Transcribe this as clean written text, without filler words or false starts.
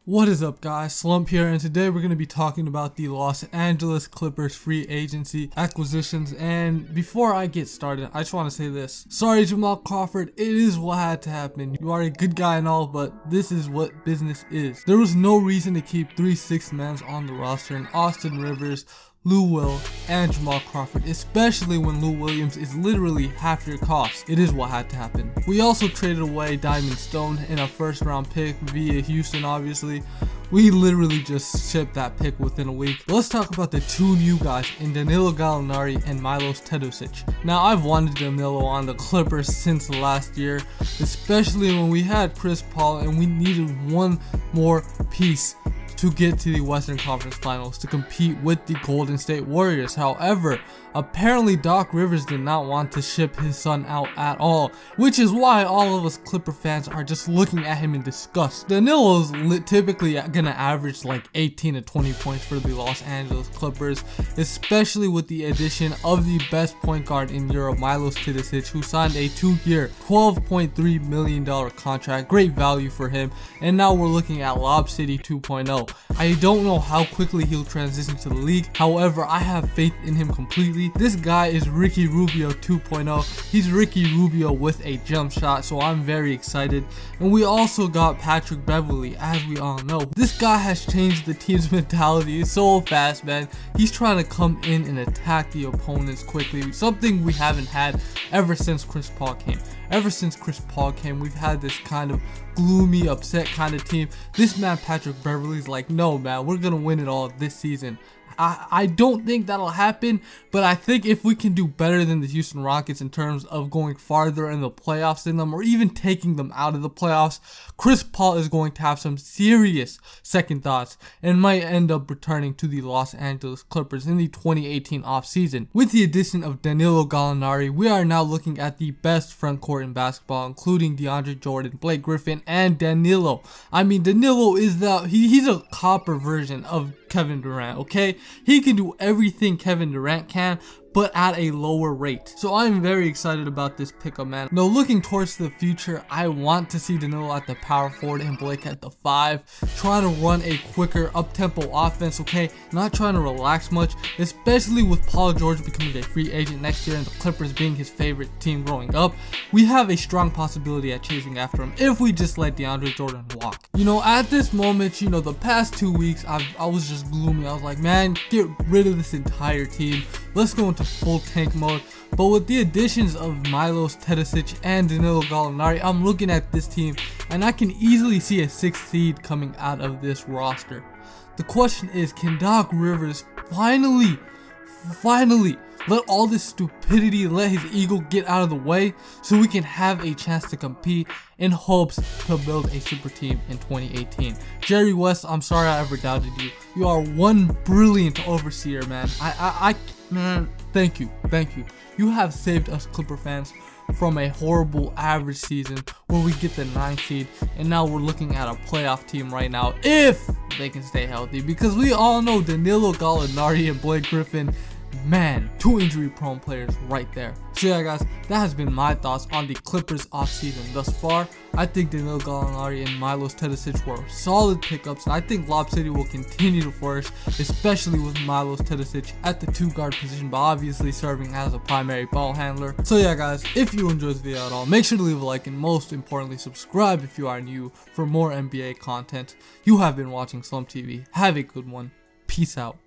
What is up, guys? Slump here, and today we're going to be talking about the Los Angeles Clippers free agency acquisitions. And before I get started, I just want to say this. Sorry, Jamal Crawford, it is what had to happen. You are a good guy and all, but this is what business is. There was no reason to keep 3 6-mans on the roster in Austin Rivers, Lou Will, and Jamal Crawford, especially when Lou Williams is literally half your cost. It is what had to happen. We also traded away Diamond Stone in a first round pick via Houston, obviously. We literally just shipped that pick within a week. Let's talk about the two new guys in Danilo Gallinari and Milos Teodosic. Now, I've wanted Danilo on the Clippers since last year, especially when we had Chris Paul and we needed one more piece to get to the Western Conference Finals to compete with the Golden State Warriors. However, apparently Doc Rivers did not want to ship his son out at all, which is why all of us Clipper fans are just looking at him in disgust. Danilo's typically gonna average like 18 to 20 points for the Los Angeles Clippers, especially with the addition of the best point guard in Europe, Milos Teodosic, who signed a 2-year, $12.3 million contract. Great value for him. And now we're looking at Lob City 2.0. I don't know how quickly he'll transition to the league. However, I have faith in him completely. This guy is Ricky Rubio 2.0. He's Ricky Rubio with a jump shot, so I'm very excited. And we also got Patrick Beverley, as we all know. This guy has changed the team's mentality so fast, man. He's trying to come in and attack the opponents quickly, something we haven't had ever since Chris Paul came. Ever since Chris Paul came, we've had this kind of gloomy, upset kind of team. This man, Patrick Beverley's like, no, man, we're gonna win it all this season. I don't think that'll happen, but I think if we can do better than the Houston Rockets in terms of going farther in the playoffs than them, or even taking them out of the playoffs, Chris Paul is going to have some serious second thoughts and might end up returning to the Los Angeles Clippers in the 2018 offseason. With the addition of Danilo Gallinari, we are now looking at the best front court in basketball, including DeAndre Jordan, Blake Griffin, and Danilo. I mean, Danilo is he's a copper version of Kevin Durant, okay? He can do everything Kevin Durant can, but at a lower rate. So I'm very excited about this pickup, man. Now, looking towards the future, I want to see Danilo at the power forward and Blake at the 5, trying to run a quicker up-tempo offense, okay? Not trying to relax much, especially with Paul George becoming a free agent next year and the Clippers being his favorite team growing up. We have a strong possibility at chasing after him if we just let DeAndre Jordan walk. You know, at this moment, you know, the past 2 weeks, I was just gloomy. I was like, man, get rid of this entire team. Let's go into full tank mode. But with the additions of Milos Teodosic and Danilo Gallinari, I'm looking at this team and I can easily see a 6th seed coming out of this roster. The question is, can Doc Rivers finally let all this stupidity, let his ego get out of the way so we can have a chance to compete in hopes to build a super team in 2018. Jerry West, I'm sorry I ever doubted you. You are one brilliant overseer, man. Man, thank you. You have saved us Clipper fans from a horrible average season where we get the 9th seed, and now we're looking at a playoff team right now if they can stay healthy, because we all know Danilo Gallinari and Blake Griffin, man, 2 injury prone players right there. So yeah, guys, that has been my thoughts on the Clippers offseason thus far. I think Danilo Gallinari and Milos Teodosic were solid pickups, and I think Lob City will continue to flourish, especially with Milos Teodosic at the 2-guard position, but obviously serving as a primary ball handler. So yeah, guys, if you enjoyed this video at all, make sure to leave a like, and most importantly, subscribe if you are new for more NBA content. You have been watching Slump TV. Have a good one. Peace out.